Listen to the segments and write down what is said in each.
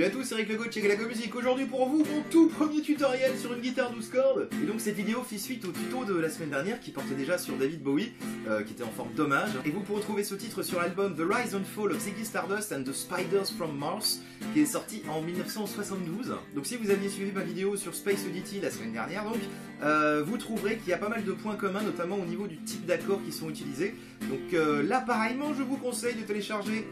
Salut à tous, c'est Eric Legault de chez Galago Music. Aujourd'hui pour vous, mon tout premier tutoriel sur une guitare 12 cordes. Et donc cette vidéo fait suite au tuto de la semaine dernière qui portait déjà sur David Bowie, qui était en forme d'hommage. Et vous pourrez trouver ce titre sur l'album The Rise and Fall of Ziggy Stardust and the Spiders from Mars, qui est sorti en 1972. Donc si vous aviez suivi ma vidéo sur Space Oddity la semaine dernière, donc, vous trouverez qu'il y a pas mal de points communs, notamment au niveau du type d'accords qui sont utilisés. Donc là pareillement, je vous conseille de télécharger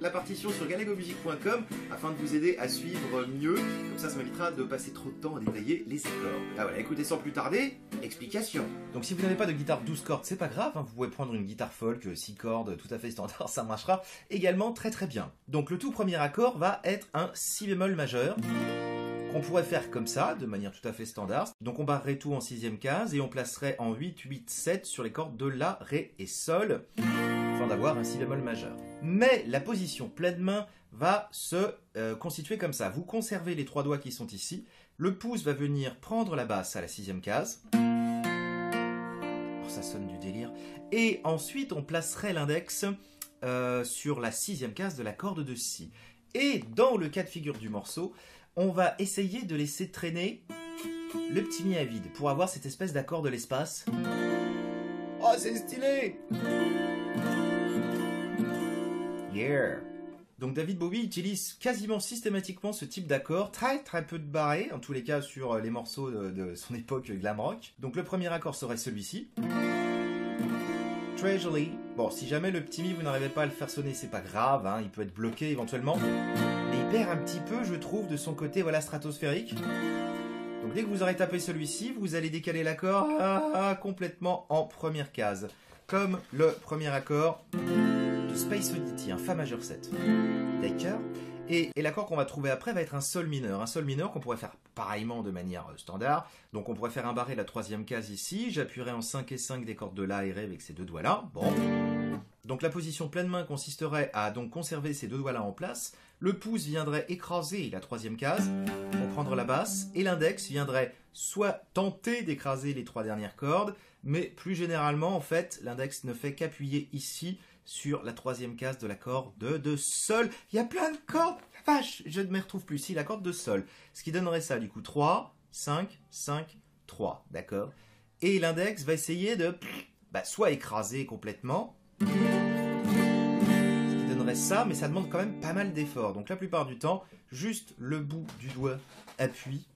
la partition sur galagomusic.com afin de vous aider à suivre mieux. Comme ça m'évitera de passer trop de temps à détailler les accords. Ah voilà, écoutez sans plus tarder, explication. Donc si vous n'avez pas de guitare 12 cordes, c'est pas grave, hein, vous pouvez prendre une guitare folk 6 cordes tout à fait standard, ça marchera également très très bien. Donc le tout premier accord va être un si bémol majeur. On pourrait faire comme ça, de manière tout à fait standard. Donc on barrerait tout en 6e case et on placerait en 8, 8, 7 sur les cordes de La, Ré et Sol, afin d'avoir un si bémol majeur. Mais la position pleine main va se constituer comme ça. Vous conservez les 3 doigts qui sont ici. Le pouce va venir prendre la basse à la 6e case. Oh, ça sonne du délire. Et ensuite on placerait l'index sur la 6e case de la corde de Si. Et dans le cas de figure du morceau, on va essayer de laisser traîner le petit mi à vide pour avoir cette espèce d'accord de l'espace. Oh, c'est stylé! Yeah! Donc David Bowie utilise quasiment systématiquement ce type d'accord, très peu de barrés, en tous les cas sur les morceaux de son époque glam rock. Donc le premier accord serait celui-ci. Treasury. Bon, si jamais le petit mi vous n'arrivez pas à le faire sonner, c'est pas grave, hein, il peut être bloqué éventuellement. Mais il perd un petit peu, je trouve, de son côté voilà, stratosphérique. Donc dès que vous aurez tapé celui-ci, vous allez décaler l'accord complètement en première case. Comme le premier accord de Space Oddity, un Fa majeur 7. D'accord. Et l'accord qu'on va trouver après va être un Sol mineur. Un Sol mineur qu'on pourrait faire pareillement de manière standard. Donc on pourrait faire un barré la 3e case ici. J'appuierai en 5 et 5 des cordes de La et Ré avec ces 2 doigts-là. Bon. Donc la position pleine main consisterait à donc conserver ces 2 doigts-là en place. Le pouce viendrait écraser la 3e case pour prendre la basse. Et l'index viendrait soit tenter d'écraser les 3 dernières cordes, mais plus généralement, en fait, l'index ne fait qu'appuyer ici sur la 3e case de la corde de Sol. Il y a plein de cordes. La vache, je ne me retrouve plus ici, la corde de Sol. Ce qui donnerait ça, du coup, 3, 5, 5, 3. D'accord. Et l'index va essayer de soit écraser complètement, ce qui donnerait ça, mais ça demande quand même pas mal d'efforts. Donc la plupart du temps, juste le bout du doigt appuie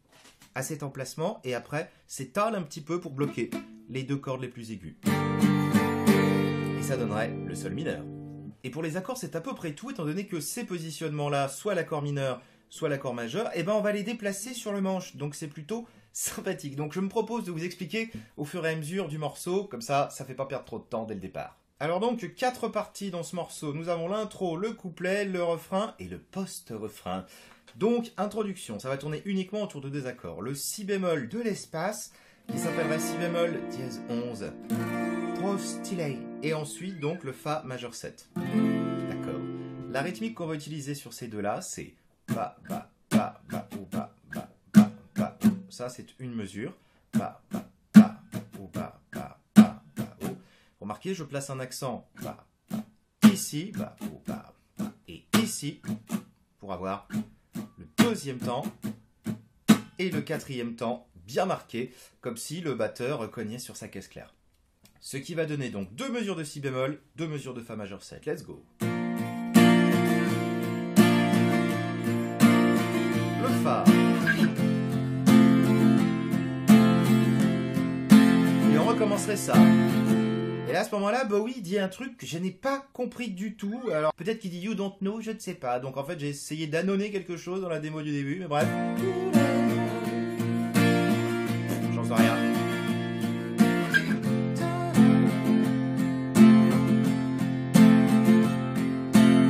à cet emplacement et après s'étale un petit peu pour bloquer les 2 cordes les plus aiguës. Et ça donnerait le Sol mineur. Et pour les accords, c'est à peu près tout, étant donné que ces positionnements-là, soit l'accord mineur, soit l'accord majeur, et on va les déplacer sur le manche. Donc c'est plutôt sympathique. Donc je me propose de vous expliquer au fur et à mesure du morceau, comme ça, ça fait pas perdre trop de temps dès le départ. Alors donc, 4 parties dans ce morceau. Nous avons l'intro, le couplet, le refrain et le post-refrain. Donc, introduction, ça va tourner uniquement autour de 2 accords. Le Si bémol de l'espace, qui s'appellerait Si bémol dièse 11. Trop stylé. Et ensuite, donc, le Fa majeur 7. D'accord. La rythmique qu'on va utiliser sur ces deux-là, c'est Ba, Ba, Ba, Ba, ou Ba, Ba, Ba, Ba, ou. Ça, c'est une mesure. Ba, Ba, Ba, ou Ba, Ba, Ba, Ba, ou. Remarquez, je place un accent Ba, Ba, ici, Ba, ou Ba, Ba, et ici, pour avoir le 2e temps et le 4e temps bien marqué, comme si le batteur cognait sur sa caisse claire. Ce qui va donner donc 2 mesures de Si bémol, 2 mesures de Fa majeur 7. Let's go. Le Fa. Et on recommencerait ça. Et là, à ce moment-là, Bowie dit un truc que je n'ai pas compris du tout. Alors, peut-être qu'il dit You don't know, je ne sais pas. Donc, en fait, j'ai essayé d'annoncer quelque chose dans la démo du début, mais bref. J'en sais rien.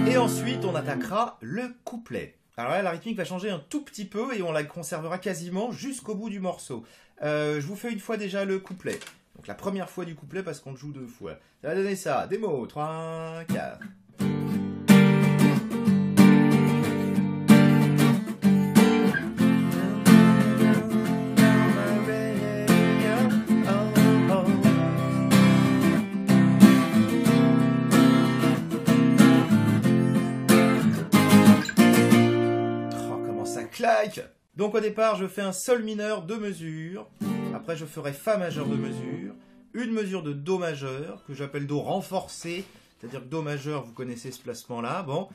Et ensuite, on attaquera le couplet. Alors là, la rythmique va changer un tout petit peu et on la conservera quasiment jusqu'au bout du morceau. Je vous fais une fois déjà le couplet. Donc la première fois du couplet parce qu'on le joue 2 fois. Ça va donner ça. Démo, 3, 4. Donc au départ, je fais un sol mineur 2 mesures. Après, je ferai fa majeur 2 mesures. Une mesure de do majeur, que j'appelle do renforcé. C'est-à-dire que do majeur, vous connaissez ce placement-là. Bon.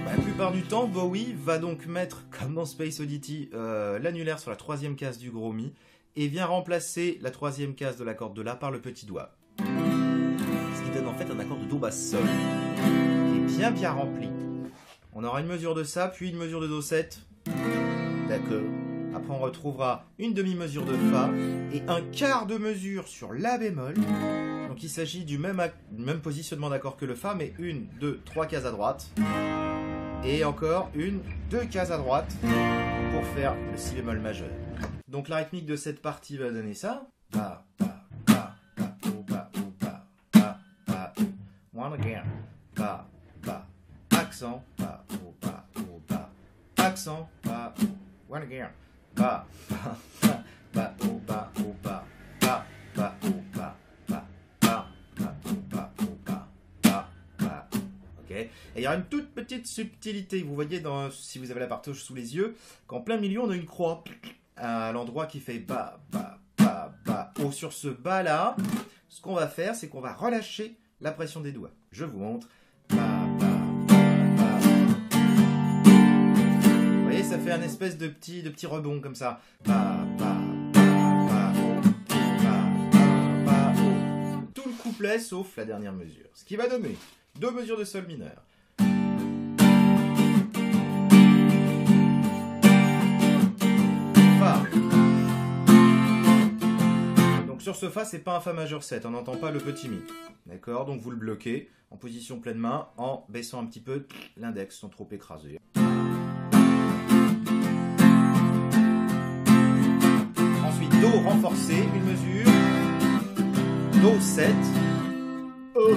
La plupart du temps, Bowie va donc mettre, comme dans Space Oddity, l'annulaire sur la 3e case du gros mi. Et vient remplacer la 3e case de la corde de la par le petit doigt. Ce qui donne en fait un accord de do basse sol. Qui est bien rempli. On aura une mesure de ça, puis une mesure de do 7. D'accord. Après, on retrouvera une demi-mesure de fa et un quart de mesure sur la bémol. Donc, il s'agit du même positionnement d'accord que le fa, mais 1, 2, 3 cases à droite. Et encore 1, 2 cases à droite pour faire le si bémol majeur. Donc, la rythmique de cette partie va donner ça. Ba, ba, ba, ba, oh, ba, oh, ba, ba, ba, oh. One again. Ba, ba, accent, ba, oh, ba, oh, ba, accent, ba, oh. One again. Ba, ba, ba, ba, oh, ba, oh, ba, ba, ba, oh, ba, ba, ba, ba, oh, ba, oh, ba, ba, ba. Ok. Et il y aura une toute petite subtilité. Vous voyez, si vous avez la partoche sous les yeux, qu'en plein milieu, on a une croix à l'endroit qui fait ba, ba, ba, ba, oh. Sur ce bas là, ce qu'on va faire, c'est qu'on va relâcher la pression des doigts. Je vous montre. Ba, ba, ça fait un espèce de petit rebond comme ça. Ba, ba, ba, ba, oh, ba, ba, ba, oh. Tout le couplet sauf la dernière mesure. Ce qui va donner 2 mesures de sol mineur. Fa. Donc sur ce fa, c'est pas un fa majeur 7, on n'entend pas le petit mi. D'accord? Donc vous le bloquez en position pleine main en baissant un petit peu l'index sans trop écraser. Do renforcé, une mesure, Do 7, E.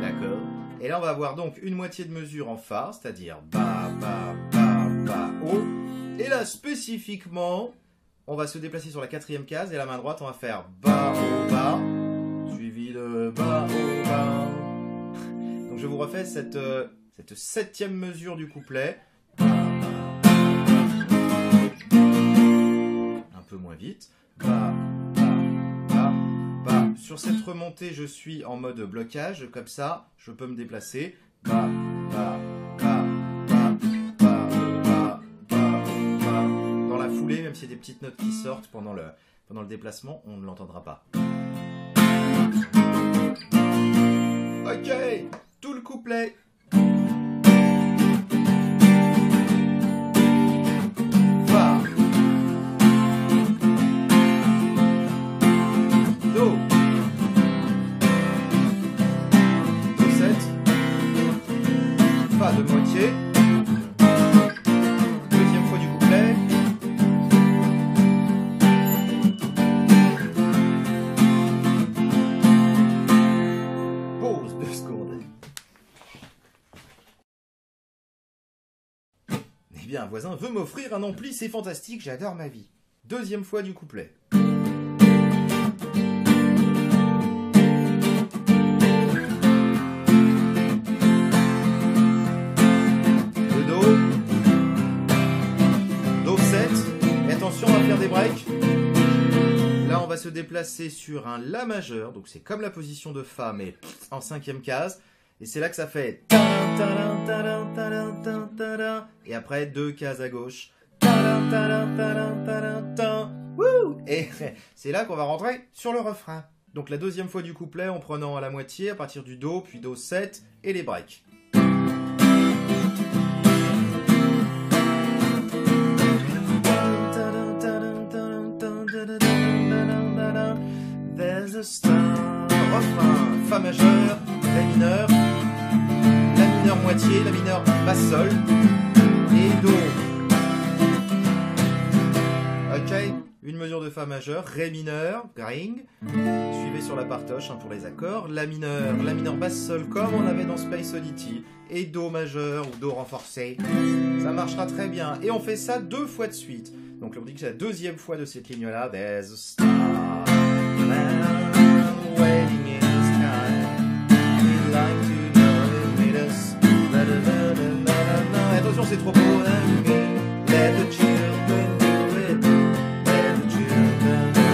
D'accord. Et là, on va avoir donc une moitié de mesure en Fa, c'est-à-dire Ba, Ba, Ba, Ba, O. Et là, spécifiquement, on va se déplacer sur la 4e case et la main droite, on va faire Ba, O, Ba, suivi de Ba, O, Ba. Donc, je vous refais cette 7e mesure du couplet. Peu moins vite. Ba, ba, ba, ba. Sur cette remontée, je suis en mode blocage. Comme ça, je peux me déplacer. Ba, ba, ba, ba, ba, ba, ba, ba. Dans la foulée, même s'il y a des petites notes qui sortent pendant le déplacement, on ne l'entendra pas. Ok, tout le couplet. De moitié. Deuxième fois du couplet. Pause 2 secondes. Eh bien, un voisin veut m'offrir un ampli, c'est fantastique, j'adore ma vie. Deuxième fois du couplet. On va faire des breaks. Là, on va se déplacer sur un La majeur. Donc, c'est comme la position de Fa, mais en 5e case. Et c'est là que ça fait. Et après, 2 cases à gauche. Et c'est là qu'on va rentrer sur le refrain. Donc, la deuxième fois du couplet en prenant à la moitié, à partir du Do, puis Do 7 et les breaks. There's a star. Refrain, Fa majeur, Ré mineur, La mineur moitié, La mineur basse sol et Do. Ok, une mesure de Fa majeur, Ré mineur, Gring, suivez sur la partoche pour les accords, La mineur basse sol comme on avait dans Space Oddity, et Do majeur ou Do renforcé, ça marchera très bien. Et on fait ça 2 fois de suite. Donc on dit que c'est la deuxième fois de cette ligne-là. There's a star waiting in the sky. We'd like to know if it is. c'est trop beau. Let the children do it. Let the children do it.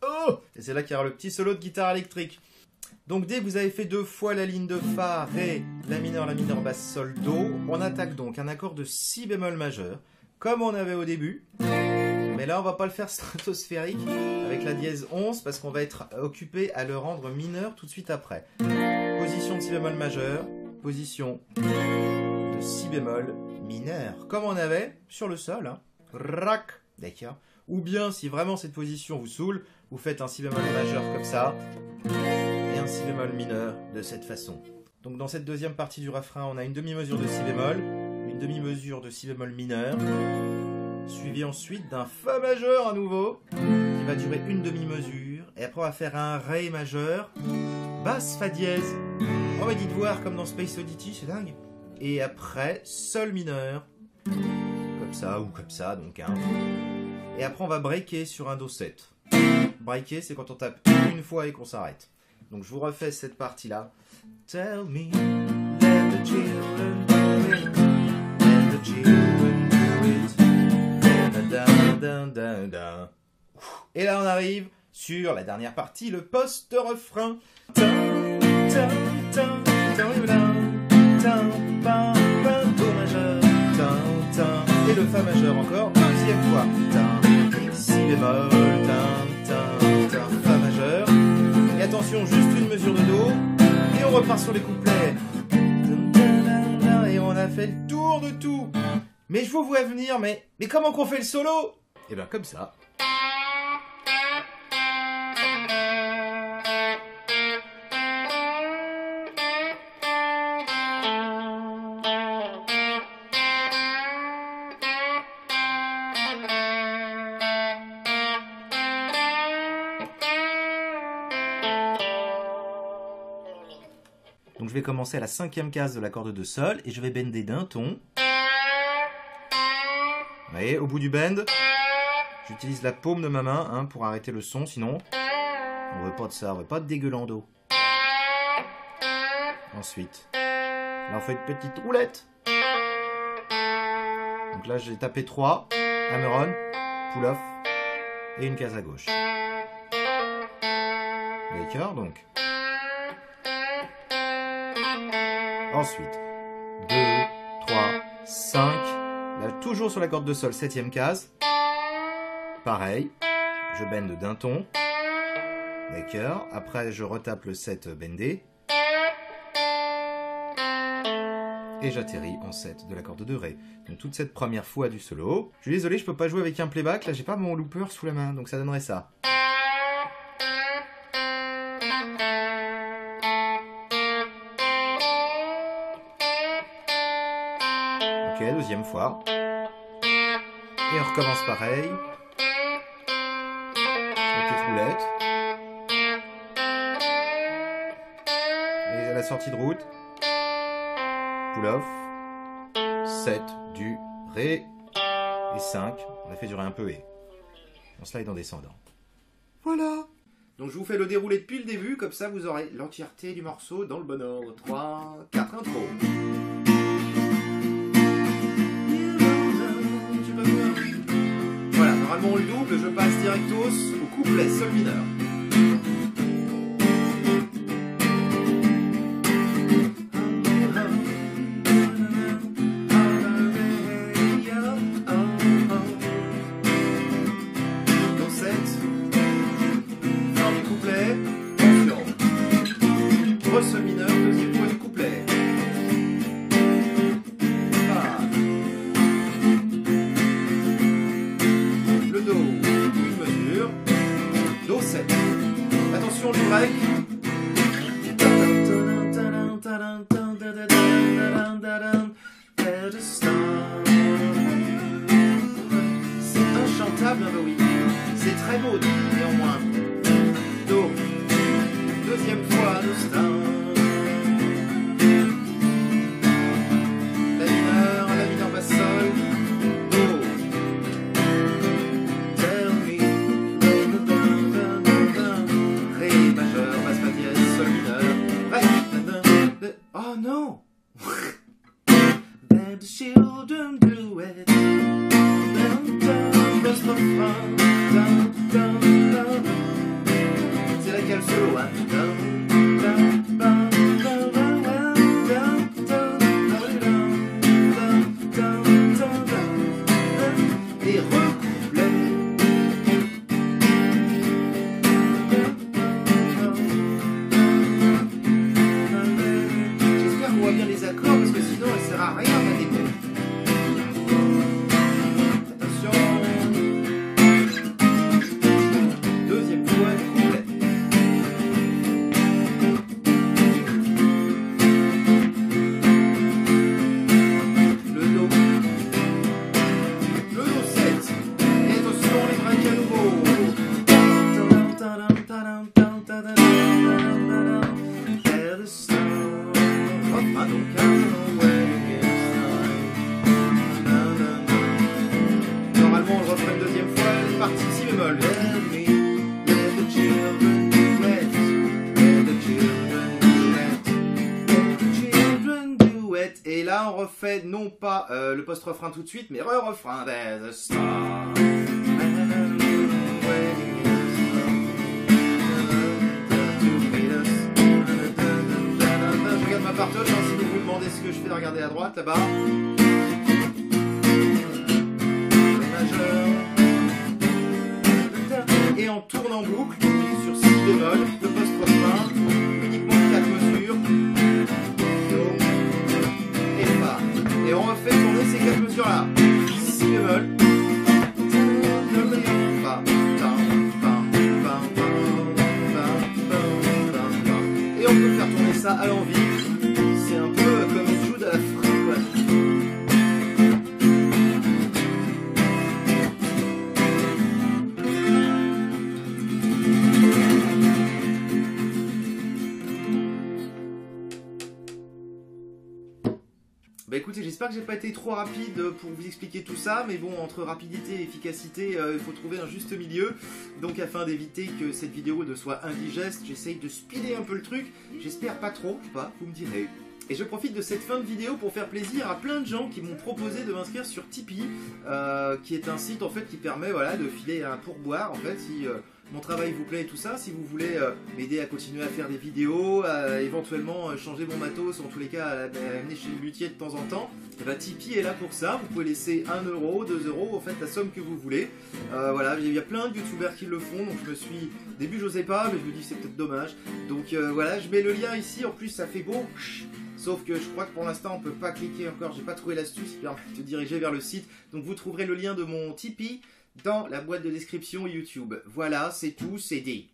Oh! Et c'est là qu'il y aura le petit solo de guitare électrique. Donc dès que vous avez fait 2 fois la ligne de Fa, Ré, La mineur, basse, Sol, Do, on attaque donc un accord de Si bémol majeur, comme on avait au début. Mais là on va pas le faire stratosphérique avec la dièse 11 parce qu'on va être occupé à le rendre mineur tout de suite après. Position de Si bémol majeur, position de Si bémol mineur, comme on avait sur le Sol. Hein. Rac, d'accord. Ou bien si vraiment cette position vous saoule, vous faites un Si bémol majeur comme ça. Et un Si bémol mineur de cette façon. Donc dans cette deuxième partie du refrain, on a une demi-mesure de Si bémol, une demi-mesure de Si bémol mineur, suivi ensuite d'un Fa majeur à nouveau, qui va durer une demi-mesure, et après on va faire un Ré majeur, basse Fa dièse, on va dites voir comme dans Space Oddity, c'est dingue, et après Sol mineur, comme ça ou comme ça, donc hein. Et après on va breaker sur un Do 7. Breaker, c'est quand on tape une fois et qu'on s'arrête. Donc je vous refais cette partie-là. Tell me, let the children do it. Let the children do it. Da, da, da, da. Et là on arrive sur la dernière partie, le post-refrain. Do majeur. Et le Fa majeur encore, deuxième fois. Si bémol, Fa majeur. Et attention, juste une mesure de Do. Et on repart sur les couplets. Et on a fait le tour de tout. Mais je vous vois venir, mais comment qu'on fait le solo? Et bien comme ça. Donc je vais commencer à la 5e case de l'accord de Do Sol et je vais bender d'un ton. Vous voyez, au bout du bend, j'utilise la paume de ma main hein, pour arrêter le son, sinon on veut pas de ça, on veut pas de dégueulando. Ensuite, là on fait une petite roulette. Donc là j'ai tapé 3, hammer-on, pull-off et une case à gauche. D'accord, donc. Ensuite, 2, 3, 5, là toujours sur la corde de Sol, 7e case. Pareil, je bende d'un ton. D'accord, après je retape le 7 bendé. Et j'atterris en 7 de la corde de Ré. Donc toute cette première fois du solo. Je suis désolé, je peux pas jouer avec un playback, là j'ai pas mon looper sous la main, donc ça donnerait ça. Ok, deuxième fois. Et on recommence pareil. La petite roulette. Et à la sortie de route. Pull-off. 7 du Ré. Et 5. On a fait durer un peu et. On slide en descendant. Voilà. Donc je vous fais le déroulé depuis le début, comme ça vous aurez l'entièreté du morceau dans le bon ordre. 3, 4, intro. Voilà, normalement on le double, je passe directos au couplet Sol mineur. Do 7, fin du couplet, attention. Re Sol mineur, deuxième fois du couplet. Do 7. Attention du break. C'est inchantable, hein, oui. C'est très beau, néanmoins. Do. Deuxième fois, Do star. La mineur basse Sol. Oh non. let the children do it. Down, down, post refrain. Down, down, down. C'est là qu'il y a le solo, hein. Down, down, down, down, down, down, down, down, down, down. Et recouplet. J'espère qu'on voit bien les accords parce que sinon elle sert à rien à découvrir. Attention. Deuxième fois, couplet. Le Do. Le Do 7. Et attention, les breaks à nouveau. Normalement, on le refait une deuxième fois, les parties si bémol. Let the children do it. Let the children do it. Let the children do it. Et là, on refait non pas le post-refrain tout de suite, mais re-refrain. There's a star. Je regarde ma partage, si vous vous demandez ce que je fais de regarder à droite là-bas. Et on tourne en boucle sur si bémol, le post-refrain, uniquement 4 mesures, Do et Fa. Et on refait tourner ces 4 mesures-là. Si bémol, Fa, et on peut faire tourner ça à l'envie. C'est un peu comme une joue de la flûte, quoi. Bah écoutez, j'espère que j'ai pas été trop rapide pour vous expliquer tout ça, mais bon, entre rapidité et efficacité, il faut trouver un juste milieu. Donc afin d'éviter que cette vidéo ne soit indigeste, j'essaye de speeder un peu le truc. J'espère pas trop, je sais pas, vous me direz. Et je profite de cette fin de vidéo pour faire plaisir à plein de gens qui m'ont proposé de m'inscrire sur Tipeee, qui est un site en fait qui permet voilà, de filer un pourboire en fait si mon travail vous plaît et tout ça. Si vous voulez m'aider à continuer à faire des vidéos, à éventuellement changer mon matos, en tous les cas à amener chez le luthier de temps en temps, et bah, Tipeee est là pour ça. Vous pouvez laisser 1 euro, 2 euros, en fait la somme que vous voulez. Voilà, il y a plein de youtubeurs qui le font, donc je me suis... Au début j'osais pas, mais je me dis c'est peut-être dommage. Donc voilà, je mets le lien ici, en plus ça fait beau. Sauf que je crois que pour l'instant on peut pas cliquer encore, j'ai pas trouvé l'astuce qui permet de diriger vers le site. Donc vous trouverez le lien de mon Tipeee dans la boîte de description YouTube. Voilà, c'est tout, c'est dit.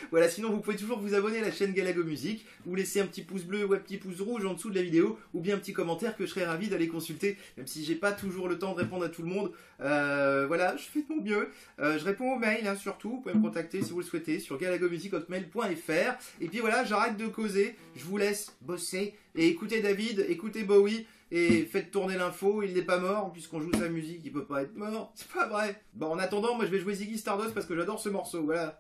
Voilà, sinon vous pouvez toujours vous abonner à la chaîne Galago Music, ou laisser un petit pouce bleu ou un petit pouce rouge en dessous de la vidéo, ou bien un petit commentaire que je serais ravi d'aller consulter, même si j'ai pas toujours le temps de répondre à tout le monde. Voilà, je fais de mon mieux. Je réponds aux mails, hein, surtout, vous pouvez me contacter si vous le souhaitez sur galagomusic@hotmail.fr. Et puis voilà, j'arrête de causer, je vous laisse bosser, et écoutez David, écoutez Bowie, et faites tourner l'info, il n'est pas mort, puisqu'on joue sa musique, il peut pas être mort, c'est pas vrai. Bon, en attendant, moi je vais jouer Ziggy Stardust parce que j'adore ce morceau, voilà.